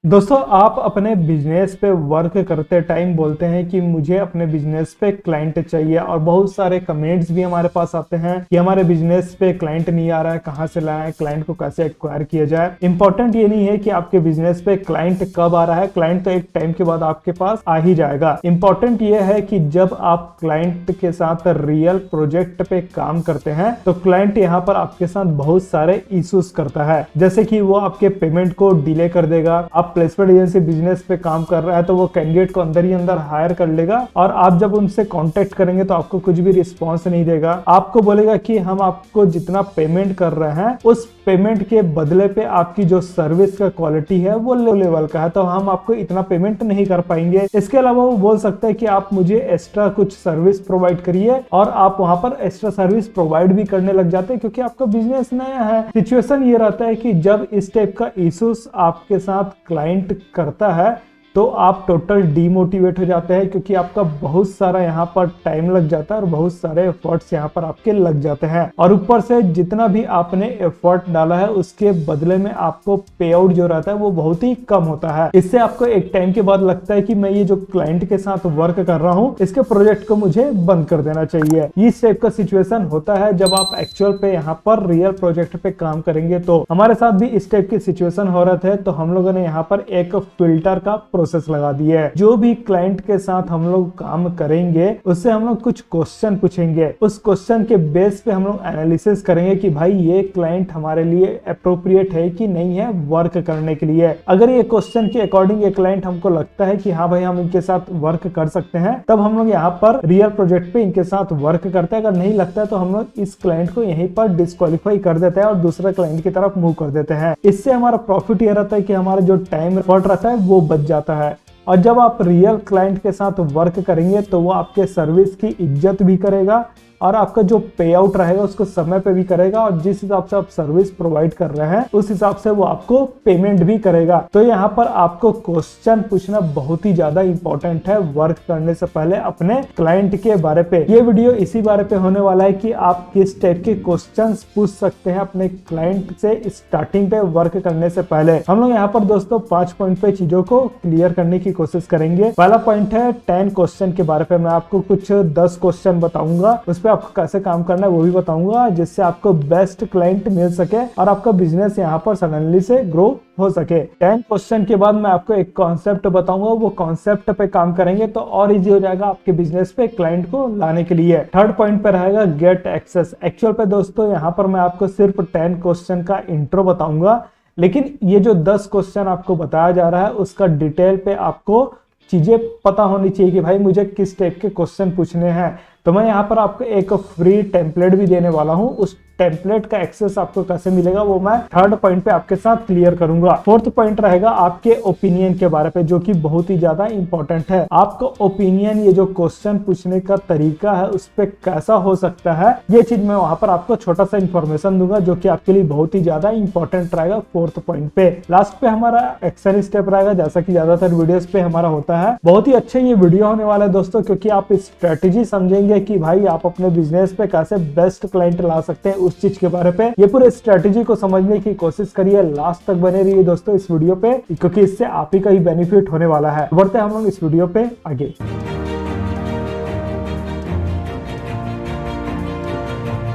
दोस्तों, आप अपने बिजनेस पे वर्क करते टाइम बोलते हैं कि मुझे अपने बिजनेस पे क्लाइंट चाहिए और बहुत सारे कमेंट्स भी हमारे पास आते हैं कि हमारे बिजनेस पे क्लाइंट नहीं आ रहा है, कहाँ से लाएं, क्लाइंट को कैसे एक्वायर किया जाए। इंपॉर्टेंट ये नहीं है कि आपके बिजनेस पे क्लाइंट कब आ रहा है, क्लाइंट तो एक टाइम के बाद आपके पास आ ही जाएगा। इंपॉर्टेंट ये है कि जब आप क्लाइंट के साथ रियल प्रोजेक्ट पे काम करते हैं तो क्लाइंट यहाँ पर आपके साथ बहुत सारे इश्यूज करता है, जैसे कि वो आपके पेमेंट को डिले कर देगा। आप प्लेसमेंट एजेंसी बिजनेस पे काम कर रहा है तो वो कैंडिडेट को अंदर ही अंदर हायर कर लेगा और आप जब उनसे कांटेक्ट करेंगे तो आपको कुछ भी रिस्पांस नहीं देगा। आपको बोलेगा कि हम आपको जितना पेमेंट कर रहे हैं उस पेमेंट के बदले पे आपकी जो सर्विस का क्वालिटी है वो लो लेवल का है, तो हम आपको इतना पेमेंट नहीं कर पाएंगे। इसके अलावा वो बोल सकता है कि आप मुझे एक्स्ट्रा कुछ सर्विस प्रोवाइड करिए और आप वहां पर एक्स्ट्रा सर्विस प्रोवाइड भी करने लग जाते हैं क्योंकि आपका बिजनेस नया है। सिचुएशन ये रहता है कि जब इस टाइप का इश्यूज आपके साथ क्लाइंट करता है तो आप टोटल डीमोटिवेट हो जाते हैं क्योंकि आपका बहुत सारा यहाँ पर टाइम लग जाता है और बहुत सारे एफर्ट्स यहाँ पर आपके लग जाते हैं और ऊपर से जितना भी आपने एफर्ट डाला है उसके बदले में आपको पे आउट जो रहता है वो बहुत ही कम होता है। इससे आपको एक टाइम के बाद लगता है कि मैं ये जो क्लाइंट के साथ वर्क कर रहा हूँ इसके प्रोजेक्ट को मुझे बंद कर देना चाहिए। इस टाइप का सिचुएशन होता है जब आप एक्चुअल पे यहाँ पर रियल प्रोजेक्ट पे काम करेंगे। तो हमारे साथ भी इस टाइप की सिचुएशन हो रहे थे तो हम लोगों ने यहाँ पर एक फिल्टर का प्रोसेस लगा दिया है। जो भी क्लाइंट के साथ हम लोग काम करेंगे उससे हम लोग कुछ क्वेश्चन पूछेंगे, उस क्वेश्चन के बेस पे हम लोग एनालिसिस करेंगे कि भाई ये क्लाइंट हमारे लिए अप्रोप्रिएट है कि नहीं है वर्क करने के लिए। अगर ये क्वेश्चन के अकॉर्डिंग ये क्लाइंट हमको लगता है कि हाँ भाई हम इनके साथ वर्क कर सकते हैं तब हम लोग यहाँ पर रियल प्रोजेक्ट पे इनके साथ वर्क करते हैं। अगर नहीं लगता है तो हम लोग इस क्लाइंट को यहीं पर डिस्क्वालीफाई कर देते हैं और दूसरे क्लाइंट की तरफ मूव कर देते हैं। इससे हमारा प्रॉफिट ये रहता है कि हमारा जो टाइम एफर्ट रहता है वो बच जाता है और जब आप रियल क्लाइंट के साथ वर्क करेंगे तो वो आपके सर्विस की इज्जत भी करेगा और आपका जो पे आउट रहेगा उसको समय पे भी करेगा और जिस हिसाब से आप सर्विस प्रोवाइड कर रहे हैं उस हिसाब से वो आपको पेमेंट भी करेगा। तो यहाँ पर आपको क्वेश्चन पूछना बहुत ही ज्यादा इंपॉर्टेंट है वर्क करने से पहले अपने क्लाइंट के बारे पे। ये वीडियो इसी बारे पे होने वाला है कि आप किस टाइप के क्वेश्चन पूछ सकते हैं अपने क्लाइंट से स्टार्टिंग पे वर्क करने से पहले। हम लोग यहाँ पर दोस्तों 5 पॉइंट पे चीजों को क्लियर करने की कोशिश करेंगे। पहला पॉइंट है 10 क्वेश्चन के बारे पे। मैं आपको कुछ 10 क्वेश्चन बताऊंगा, उस आपको कैसे काम करना है वो भी बताऊंगा जिससे आपको बेस्ट क्लाइंट मिल सके और आपका बिजनेस यहाँ पर सडनली से ग्रो हो सके। 10 क्वेश्चन के बाद मैं आपको एक कॉन्सेप्ट बताऊंगा, वो कॉन्सेप्ट पे काम करेंगे तो और इजी हो जाएगा आपके बिजनेस पे क्लाइंट को लाने के लिए। थर्ड पॉइंट पे रहेगा गेट एक्सेस। एक्चुअल पे दोस्तों यहाँ पर मैं आपको सिर्फ 10 क्वेश्चन का इंट्रो बताऊंगा, लेकिन ये जो 10 क्वेश्चन आपको बताया जा रहा है उसका डिटेल पे आपको चीजें पता होनी चाहिए कि भाई मुझे किस टाइप के क्वेश्चन पूछने हैं। तो मैं यहाँ पर आपको एक फ्री टेम्पलेट भी देने वाला हूँ, उस टेम्पलेट का एक्सेस आपको कैसे मिलेगा वो मैं थर्ड पॉइंट पे आपके साथ क्लियर करूंगा। फोर्थ पॉइंट रहेगा आपके ओपिनियन के बारे पे जो कि बहुत ही ज्यादा इंपॉर्टेंट है। आपका ओपिनियन ये जो क्वेश्चन पूछने का तरीका है उस पर कैसा हो सकता है ये चीज मैं वहां पर आपको छोटा सा इन्फॉर्मेशन दूंगा जो कि आपके लिए बहुत ही ज्यादा इंपॉर्टेंट रहेगा। फोर्थ पॉइंट पे लास्ट पे हमारा एक्शन स्टेप रहेगा जैसा कि ज्यादातर वीडियोस पे हमारा होता है। बहुत ही अच्छा ये वीडियो होने वाला है दोस्तों क्योंकि आप स्ट्रेटेजी समझेंगे कि भाई आप अपने बिजनेस पे कैसे बेस्ट क्लाइंट ला सकते हैं उस चीज के बारे पे। ये पूरे स्ट्रेटेजी को समझने की कोशिश करिए, लास्ट तक बने रहिए दोस्तों इस वीडियो पे क्योंकि इससे आप ही का ही बेनिफिट होने वाला है। बढ़ते हैं हम लोग इस वीडियो पे आगे।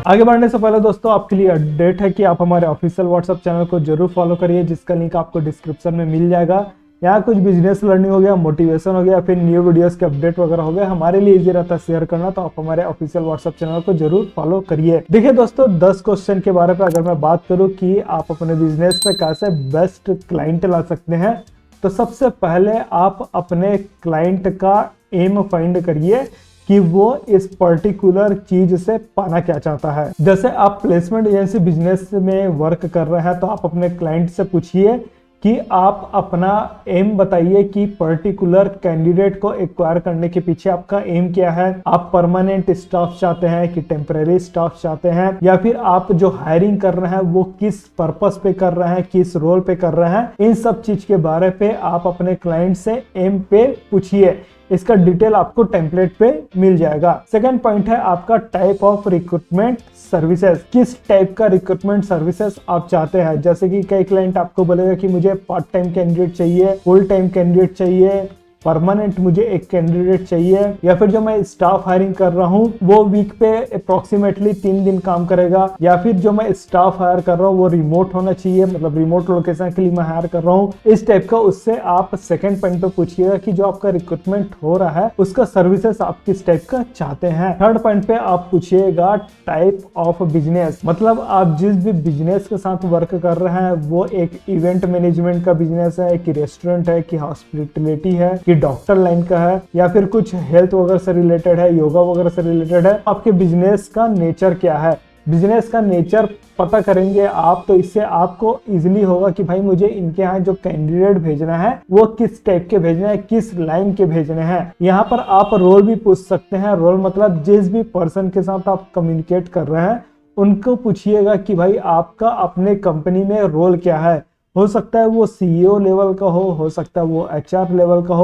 आगे बढ़ने से पहले दोस्तों आपके लिए अपडेट है कि आप हमारे ऑफिशियल व्हाट्सएप चैनल को जरूर फॉलो करिए जिसका लिंक आपको डिस्क्रिप्शन में मिल जाएगा। यहाँ कुछ बिजनेस लर्निंग हो गया, मोटिवेशन हो गया, फिर न्यू वीडियोस के अपडेट वगैरह हो गया। हमारे लिए इजी रहता है शेयर करना, तो आप हमारे ऑफिशियल व्हाट्सएप चैनल को जरूर फॉलो करिए। देखिए दोस्तों 10 क्वेश्चन के बारे में अगर मैं बात करूँ कि आप अपने बिजनेस पे कैसे बेस्ट क्लाइंट ला सकते हैं तो सबसे पहले आप अपने क्लाइंट का एम फाइंड करिए कि वो इस पर्टिकुलर चीज से पाना क्या चाहता है। जैसे आप प्लेसमेंट एजेंसी बिजनेस में वर्क कर रहे हैं तो आप अपने क्लाइंट से पूछिए कि आप अपना एम बताइए कि पर्टिकुलर कैंडिडेट को एक्वायर करने के पीछे आपका एम क्या है। आप परमानेंट स्टाफ चाहते हैं कि टेम्परेरी स्टाफ चाहते हैं या फिर आप जो हायरिंग कर रहे हैं वो किस पर्पस पे कर रहे हैं, किस रोल पे कर रहे हैं। इन सब चीज के बारे पे आप अपने क्लाइंट से एम पे पूछिए। इसका डिटेल आपको टेम्पलेट पे मिल जाएगा। सेकंड पॉइंट है आपका टाइप ऑफ रिक्रूटमेंट सर्विसेज, किस टाइप का रिक्रूटमेंट सर्विसेज आप चाहते हैं। जैसे कि कई क्लाइंट आपको बोलेगा कि मुझे पार्ट टाइम कैंडिडेट चाहिए, फुल टाइम कैंडिडेट चाहिए, परमानेंट मुझे एक कैंडिडेट चाहिए, या फिर जो मैं स्टाफ हायरिंग कर रहा हूँ वो वीक पे अप्रोक्सीमेटली 3 दिन काम करेगा, या फिर जो मैं स्टाफ हायर कर रहा हूँ वो रिमोट होना चाहिए, मतलब रिमोट लोकेशन के लिए मैं हायर कर रहा हूँ, इस टाइप का। उससे आप सेकंड पॉइंट पे पूछिएगा कि जो आपका रिक्रूटमेंट हो रहा है उसका सर्विसेज आप किस टाइप का चाहते हैं। थर्ड पॉइंट पे आप पूछिएगा टाइप ऑफ बिजनेस, मतलब आप जिस भी बिजनेस के साथ वर्क कर रहे हैं वो एक इवेंट मैनेजमेंट का बिजनेस है, कि रेस्टोरेंट है, कि हॉस्पिटलिटी है, कि डॉक्टर लाइन का है, या फिर कुछ हेल्थ वगैरह से रिलेटेड है, योगा वगैरह से रिलेटेड है। आपके बिजनेस का नेचर क्या है, बिजनेस का नेचर पता करेंगे आप तो इससे आपको इजीली होगा कि भाई मुझे इनके यहाँ जो कैंडिडेट भेजना है वो किस टाइप के भेजना है, किस लाइन के भेजने हैं। यहाँ पर आप रोल भी पूछ सकते हैं। रोल मतलब जिस भी पर्सन के साथ आप कम्युनिकेट कर रहे हैं उनको पूछिएगा कि भाई आपका अपने कंपनी में रोल क्या है। हो सकता है वो सीईओ लेवल का हो सकता है वो एचआर लेवल का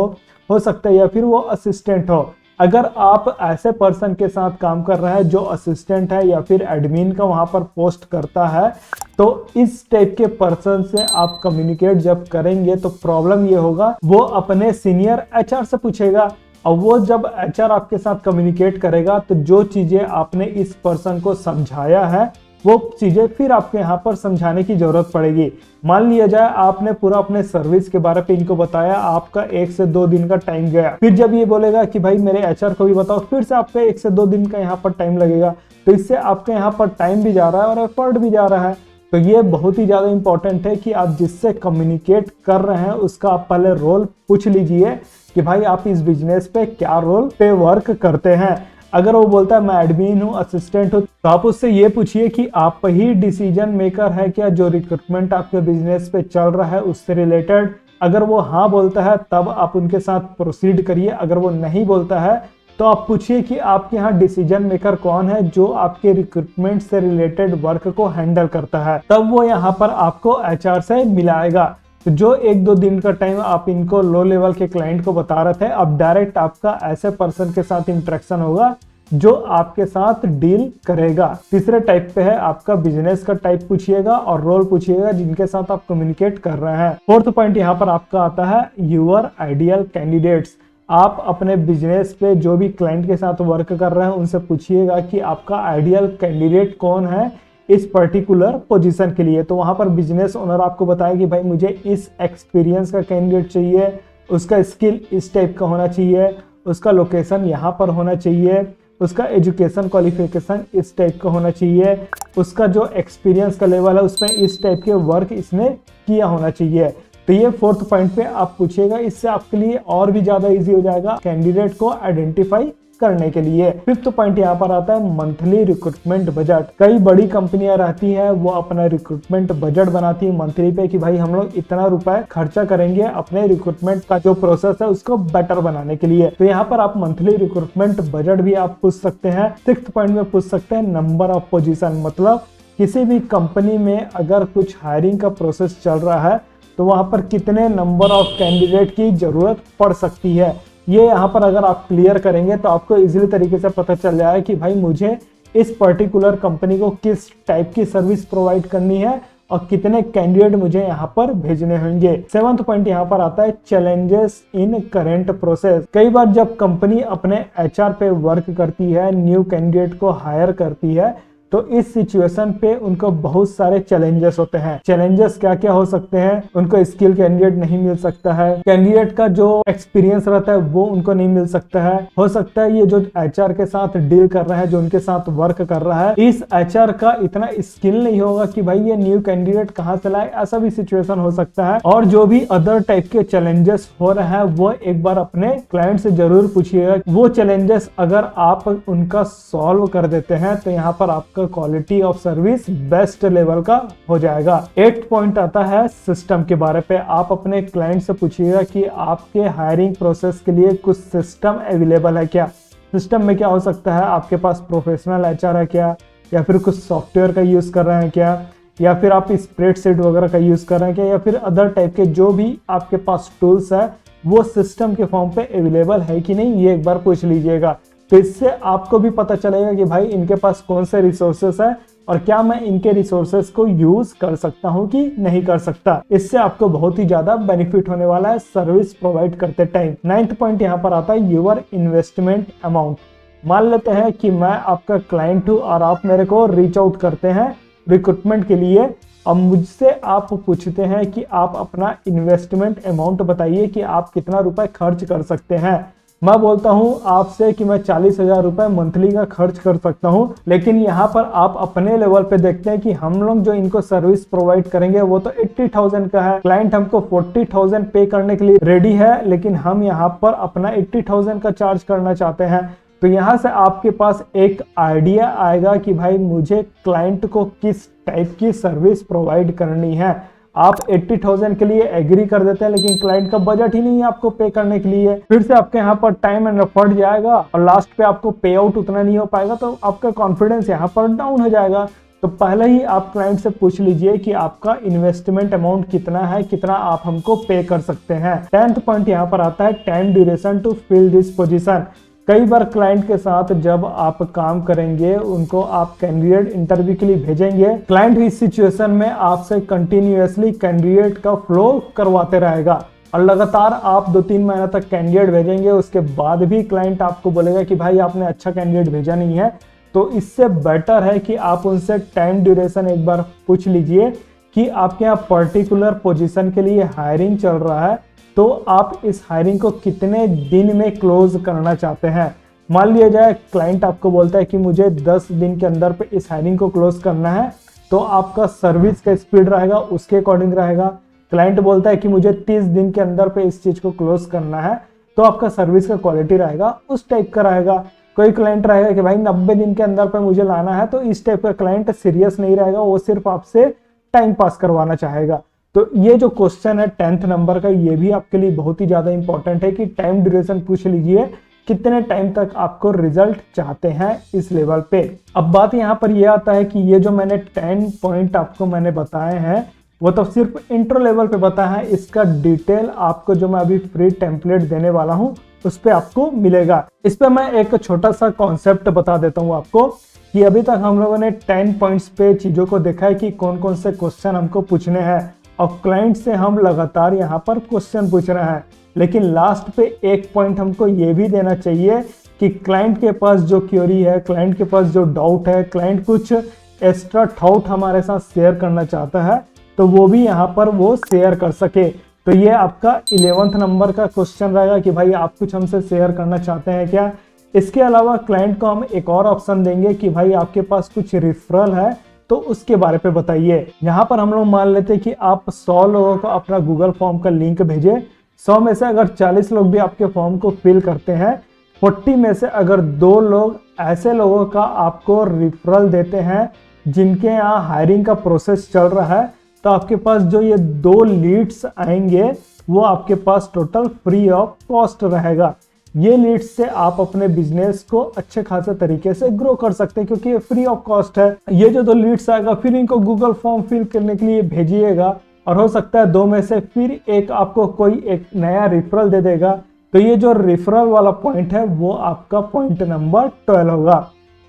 हो सकता है या फिर वो असिस्टेंट हो। अगर आप ऐसे पर्सन के साथ काम कर रहे हैं जो असिस्टेंट है या फिर एडमिन का वहां पर पोस्ट करता है, तो इस टाइप के पर्सन से आप कम्युनिकेट जब करेंगे तो प्रॉब्लम ये होगा, वो अपने सीनियर एचआर से पूछेगा, और वो जब एचआर आपके साथ कम्युनिकेट करेगा तो जो चीजें आपने इस पर्सन को समझाया है वो चीजें फिर आपके यहाँ पर समझाने की जरूरत पड़ेगी। मान लिया जाए आपने पूरा अपने सर्विस के बारे पे इनको बताया, आपका 1 से 2 दिन का टाइम गया, फिर जब ये बोलेगा कि भाई मेरे एचआर को भी बताओ, फिर से आपका 1 से 2 दिन का यहाँ पर टाइम लगेगा। तो इससे आपके यहाँ पर टाइम भी जा रहा है और एफर्ट भी जा रहा है। तो ये बहुत ही ज्यादा इंपॉर्टेंट है कि आप जिससे कम्युनिकेट कर रहे हैं उसका आप पहले रोल पूछ लीजिए कि भाई आप इस बिजनेस पे क्या रोल पे वर्क करते हैं। अगर वो बोलता है मैं एडमिन हूँ, असिस्टेंट हूँ, तो आप उससे ये पूछिए कि आप ही डिसीजन मेकर है क्या, जो रिक्रूटमेंट आपके बिजनेस पे चल रहा है उससे रिलेटेड। अगर वो हाँ बोलता है तब आप उनके साथ प्रोसीड करिए। अगर वो नहीं बोलता है तो आप पूछिए कि आपके यहाँ डिसीजन मेकर कौन है जो आपके रिक्रूटमेंट से रिलेटेड वर्क को हैंडल करता है, तब वो यहाँ पर आपको एचआर से मिलाएगा। तो जो 1-2 दिन का टाइम आप इनको लो लेवल के क्लाइंट को बता रहे थे, अब डायरेक्ट आपका ऐसे पर्सन के साथ इंटरेक्शन होगा जो आपके साथ डील करेगा। तीसरे टाइप पे है आपका बिजनेस का टाइप पूछिएगा और रोल पूछिएगा जिनके साथ आप कम्युनिकेट कर रहे हैं। फोर्थ पॉइंट यहाँ पर आपका आता है यूर आइडियल कैंडिडेट्स। आप अपने बिजनेस पे जो भी क्लाइंट के साथ वर्क कर रहे हैं उनसे पूछिएगा कि आपका आइडियल कैंडिडेट कौन है इस पर्टिकुलर पोजीशन के लिए। तो वहां पर बिजनेस ओनर आपको बताया कि भाई मुझे इस एक्सपीरियंस का कैंडिडेट चाहिए, उसका स्किल इस टाइप का होना चाहिए, उसका लोकेशन यहाँ पर होना चाहिए, उसका एजुकेशन क्वालिफिकेशन इस टाइप का होना चाहिए, उसका जो एक्सपीरियंस का लेवल है उसमें इस टाइप के वर्क इसने किया होना चाहिए। तो ये फोर्थ पॉइंट पे आप पूछिएगा, इससे आपके लिए और भी ज्यादा इजी हो जाएगा कैंडिडेट को आइडेंटिफाई करने के लिए। फिफ्थ पॉइंट यहाँ पर आता है मंथली रिक्रूटमेंट बजट। कई बड़ी कंपनियां रहती है वो अपना रिक्रूटमेंट बजट बनाती है मंथली पे कि भाई हम लोग इतना रुपए खर्चा करेंगे अपने रिक्रूटमेंट का जो प्रोसेस है उसको बेटर बनाने के लिए। तो यहाँ पर आप मंथली रिक्रूटमेंट बजट भी आप पूछ सकते हैं। सिक्स्थ पॉइंट में पूछ सकते हैं नंबर ऑफ पोजीशन, मतलब किसी भी कंपनी में अगर कुछ हायरिंग का प्रोसेस चल रहा है तो वहां पर कितने नंबर ऑफ कैंडिडेट की जरूरत पड़ सकती है। ये यहाँ पर अगर आप क्लियर करेंगे तो आपको इजीली तरीके से पता चल जाएगा कि भाई मुझे इस पर्टिकुलर कंपनी को किस टाइप की सर्विस प्रोवाइड करनी है और कितने कैंडिडेट मुझे यहाँ पर भेजने होंगे। सेवंथ पॉइंट यहाँ पर आता है चैलेंजेस इन करेंट प्रोसेस। कई बार जब कंपनी अपने एचआर पे वर्क करती है, न्यू कैंडिडेट को हायर करती है, तो इस सिचुएशन पे उनको बहुत सारे चैलेंजेस होते हैं। चैलेंजेस क्या क्या हो सकते हैं, उनको स्किल कैंडिडेट नहीं मिल सकता है, कैंडिडेट का जो एक्सपीरियंस रहता है वो उनको नहीं मिल सकता है, हो सकता है ये जो एचआर के साथ डील कर रहा है, जो उनके साथ वर्क कर रहा है, इस एचआर का इतना स्किल नहीं होगा कि भाई ये न्यू कैंडिडेट कहाँ से लाए, ऐसा भी सिचुएशन हो सकता है। और जो भी अदर टाइप के चैलेंजेस हो रहे हैं वो एक बार अपने क्लाइंट से जरूर पूछिएगा। वो चैलेंजेस अगर आप उनका सॉल्व कर देते हैं तो यहाँ पर आपका quality of service best level का हो जाएगा। 8th पॉइंट आता है सिस्टम के बारे पे। आप अपने क्लाइंट से पूछिएगा कि आपके हायरिंग प्रोसेस के लिए कुछ सिस्टम अवेलेबल है क्या। सिस्टम में क्या हो सकता है, आपके पास प्रोफेशनल एचआर है क्या, या फिर कुछ सॉफ्टवेयर का यूज कर रहे हैं क्या, या फिर आप स्प्रेडशीट वगैरह का यूज कर रहे हैं क्या, या फिर अदर टाइप के जो भी आपके पास टूल्स है वो सिस्टम के फॉर्म पे अवेलेबल है कि नहीं, ये एक बार पूछ लीजिएगा। तो इससे आपको भी पता चलेगा कि भाई इनके पास कौन से रिसोर्सेस है और क्या मैं इनके रिसोर्सेस को यूज कर सकता हूं कि नहीं कर सकता। इससे आपको बहुत ही ज्यादा बेनिफिट होने वाला है सर्विस प्रोवाइड करते टाइम। 9th पॉइंट यहाँ पर आता है योर इन्वेस्टमेंट अमाउंट। मान लेते हैं कि मैं आपका क्लाइंट हूं और आप मेरे को रीच आउट करते हैं रिक्रूटमेंट के लिए। अब मुझसे आप पूछते हैं कि आप अपना इन्वेस्टमेंट अमाउंट बताइए कि आप कितना रुपए खर्च कर सकते हैं। मैं बोलता हूं आपसे कि मैं 40,000 रुपए मंथली का खर्च कर सकता हूं, लेकिन यहां पर आप अपने लेवल पे देखते हैं कि हम लोग जो इनको सर्विस प्रोवाइड करेंगे वो तो 80,000 का है। क्लाइंट हमको 40,000 पे करने के लिए रेडी है, लेकिन हम यहां पर अपना 80,000 का चार्ज करना चाहते हैं। तो यहां से आपके पास एक आइडिया आएगा कि भाई मुझे क्लाइंट को किस टाइप की सर्विस प्रोवाइड करनी है। आप 80,000 के लिए एग्री कर देते हैं, लेकिन क्लाइंट का बजट ही नहीं है आपको पे करने के लिए। फिर से आपके यहाँ पर टाइम एंड एफर्ट जाएगा और लास्ट पे आपको पे आउट उतना नहीं हो पाएगा, तो आपका कॉन्फिडेंस यहाँ पर डाउन हो जाएगा। तो पहले ही आप क्लाइंट से पूछ लीजिए कि आपका इन्वेस्टमेंट अमाउंट कितना है, कितना आप हमको पे कर सकते हैं। 10th पॉइंट यहाँ पर आता है time duration to fill this position. कई बार क्लाइंट के साथ जब आप काम करेंगे, उनको आप कैंडिडेट इंटरव्यू के लिए भेजेंगे, क्लाइंट इस सिचुएशन में आपसे कंटिन्यूअसली कैंडिडेट का फ्लो करवाते रहेगा और लगातार आप 2-3 महीना तक कैंडिडेट भेजेंगे, उसके बाद भी क्लाइंट आपको बोलेगा कि भाई आपने अच्छा कैंडिडेट भेजा नहीं है। तो इससे बेटर है कि आप उनसे टाइम ड्यूरेशन एक बार पूछ लीजिए कि आपके यहाँ पर्टिकुलर पोजीशन के लिए हायरिंग चल रहा है, तो आप इस हायरिंग को कितने दिन में क्लोज करना चाहते हैं। मान लिया जाए क्लाइंट आपको बोलता है कि मुझे 10 दिन के अंदर पे इस हायरिंग को क्लोज करना है, तो आपका सर्विस का स्पीड रहेगा उसके अकॉर्डिंग रहेगा। क्लाइंट बोलता है कि मुझे 30 दिन के अंदर पे इस चीज को क्लोज करना है, तो आपका सर्विस का क्वालिटी रहेगा उस टाइप का रहेगा। कोई क्लाइंट रहेगा कि भाई 90 दिन के अंदर पे मुझे लाना है, तो इस टाइप का क्लाइंट सीरियस नहीं रहेगा, वो सिर्फ आपसे टाइम पास करवाना चाहेगा। तो ये जो क्वेश्चन है 10th नंबर का, ये भी आपके लिए बहुत ही ज्यादा इंपॉर्टेंट है कि टाइम ड्यूरेशन पूछ लीजिए कितने टाइम तक आपको रिजल्ट चाहते हैं इस लेवल पे। अब बात यहाँ पर ये आता है कि ये जो मैंने 10 पॉइंट आपको मैंने बताए हैं वो तो सिर्फ इंट्रो लेवल पे बताया है। इसका डिटेल आपको जो मैं अभी फ्री टेम्पलेट देने वाला हूँ उस पे आपको मिलेगा। इस पे मैं एक छोटा सा कॉन्सेप्ट बता देता हूँ आपको कि अभी तक हम लोगों ने 10 पॉइंट्स पे चीजों को देखा है कि कौन कौन से क्वेश्चन हमको पूछने हैं और क्लाइंट से हम लगातार यहाँ पर क्वेश्चन पूछ रहे हैं, लेकिन लास्ट पे एक पॉइंट हमको ये भी देना चाहिए कि क्लाइंट के पास जो क्वेरी है, क्लाइंट के पास जो डाउट है, क्लाइंट कुछ एक्स्ट्रा डाउट हमारे साथ शेयर करना चाहता है, तो वो भी यहाँ पर वो शेयर कर सके। तो ये आपका 11th नंबर का क्वेश्चन रहेगा कि भाई आप कुछ हमसे शेयर करना चाहते हैं क्या। इसके अलावा क्लाइंट को हम एक और ऑप्शन देंगे कि भाई आपके पास कुछ रिफरल है तो उसके बारे पे बताइए। यहाँ पर हम लोग मान लेते हैं कि आप 100 लोगों को अपना गूगल फॉर्म का लिंक भेजे। 100 में से अगर 40 लोग भी आपके फॉर्म को फिल करते हैं, 40 में से अगर 2 लोग ऐसे लोगों का आपको रिफरल देते हैं जिनके यहाँ हायरिंग का प्रोसेस चल रहा है, तो आपके पास जो ये 2 लीड्स आएंगे वो आपके पास टोटल फ्री ऑफ कॉस्ट रहेगा। ये लीड्स से आप अपने बिजनेस को अच्छे खासे तरीके से ग्रो कर सकते हैं क्योंकि ये फ्री ऑफ कॉस्ट है। ये जो 2 लीड्स आएगा फिर इनको गूगल फॉर्म फिल करने के लिए भेजिएगा और हो सकता है 2 में से फिर एक आपको कोई एक नया रेफरल दे देगा। तो ये जो रेफरल वाला पॉइंट है वो आपका पॉइंट नंबर 12 होगा।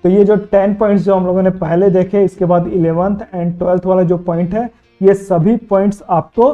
तो ये जो 10 पॉइंट्स जो हम लोगों ने पहले देखे, इसके बाद 11th एंड 12th वाला जो पॉइंट है, ये सभी पॉइंट्स आपको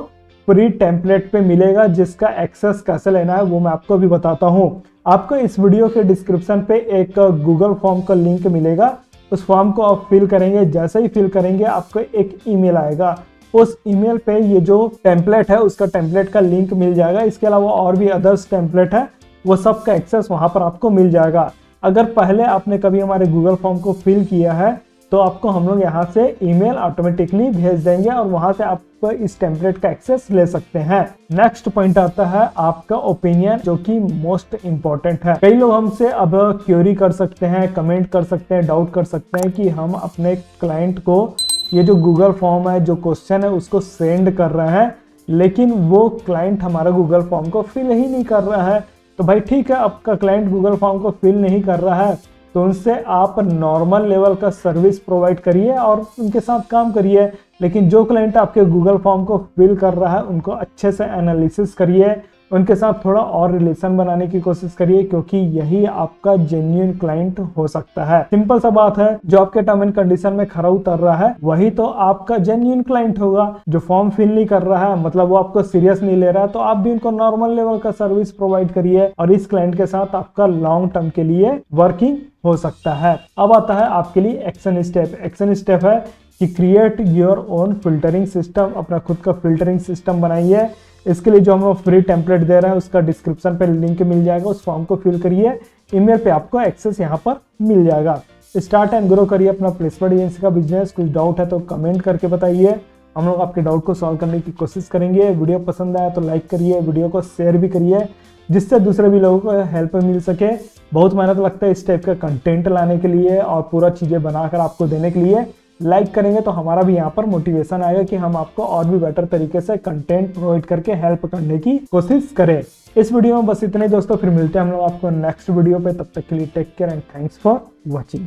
फ्री टेम्पलेट पे मिलेगा, जिसका एक्सेस कैसे लेना है वो मैं आपको भी बताता हूँ। आपको इस वीडियो के डिस्क्रिप्शन पे एक गूगल फॉर्म का लिंक मिलेगा, उस फॉर्म को आप फिल करेंगे। जैसे ही फिल करेंगे आपको एक ईमेल आएगा, उस ईमेल पे ये जो टेम्पलेट है उसका टेम्पलेट का लिंक मिल जाएगा। इसके अलावा और भी अदर्स टेम्पलेट है, वो सब का एक्सेस वहां पर आपको मिल जाएगा। अगर पहले आपने कभी हमारे गूगल फॉर्म को फिल किया है तो आपको हम लोग यहाँ से ईमेल ऑटोमेटिकली भेज देंगे और वहां से आप इस टेम्पलेट का एक्सेस ले सकते हैं। नेक्स्ट पॉइंट आता है आपका ओपिनियन, जो कि मोस्ट इंपॉर्टेंट है। कई लोग हमसे अब क्वेरी कर सकते हैं, कमेंट कर सकते हैं, डाउट कर सकते हैं कि हम अपने क्लाइंट को ये जो गूगल फॉर्म है, जो क्वेश्चन है, उसको सेंड कर रहे हैं, लेकिन वो क्लाइंट हमारा गूगल फॉर्म को फिल ही नहीं कर रहा है। तो भाई ठीक है, आपका क्लाइंट गूगल फॉर्म को फिल नहीं कर रहा है तो उनसे आप नॉर्मल लेवल का सर्विस प्रोवाइड करिए और उनके साथ काम करिए। लेकिन जो क्लाइंट आपके गूगल फॉर्म को फिल कर रहा है उनको अच्छे से एनालिसिस करिए, उनके साथ थोड़ा और रिलेशन बनाने की कोशिश करिए, क्योंकि यही आपका जेन्युइन क्लाइंट हो सकता है। सिंपल सा बात है, जो आपके टर्म एंड कंडीशन में खरा उतर रहा है वही तो आपका जेन्युइन क्लाइंट होगा। जो फॉर्म फिल नहीं कर रहा है, मतलब वो आपको सीरियस नहीं ले रहा है, तो आप भी उनको नॉर्मल लेवल का सर्विस प्रोवाइड करिए और इस क्लाइंट के साथ आपका लॉन्ग टर्म के लिए वर्किंग हो सकता है। अब आता है आपके लिए एक्शन स्टेप। एक्शन स्टेप है कि create your own filtering system, अपना खुद का फिल्टरिंग सिस्टम बनाइए। इसके लिए जो हम फ्री टेम्पलेट दे रहे हैं उसका डिस्क्रिप्शन पे लिंक मिल जाएगा, उस फॉर्म को फिल करिए, ईमेल पे आपको एक्सेस यहाँ पर मिल जाएगा। स्टार्ट एंड ग्रो करिए अपना प्लेसमेंट एजेंसी का बिजनेस। कुछ डाउट है तो कमेंट करके बताइए, हम लोग आपके डाउट को सॉल्व करने की कोशिश करेंगे। वीडियो पसंद आया तो लाइक करिए, वीडियो को शेयर भी करिए, जिससे दूसरे भी लोगों को हेल्प मिल सके। बहुत मेहनत लगता है इस टाइप का कंटेंट लाने के लिए और पूरा चीज़ें बनाकर आपको देने के लिए। लाइक करेंगे तो हमारा भी यहाँ पर मोटिवेशन आएगा कि हम आपको और भी बेटर तरीके से कंटेंट प्रोवाइड करके हेल्प करने की कोशिश करें। इस वीडियो में बस इतने दोस्तों, फिर मिलते हैं हम लोग आपको नेक्स्ट वीडियो पे। तब तक के लिए take care and thanks for watching.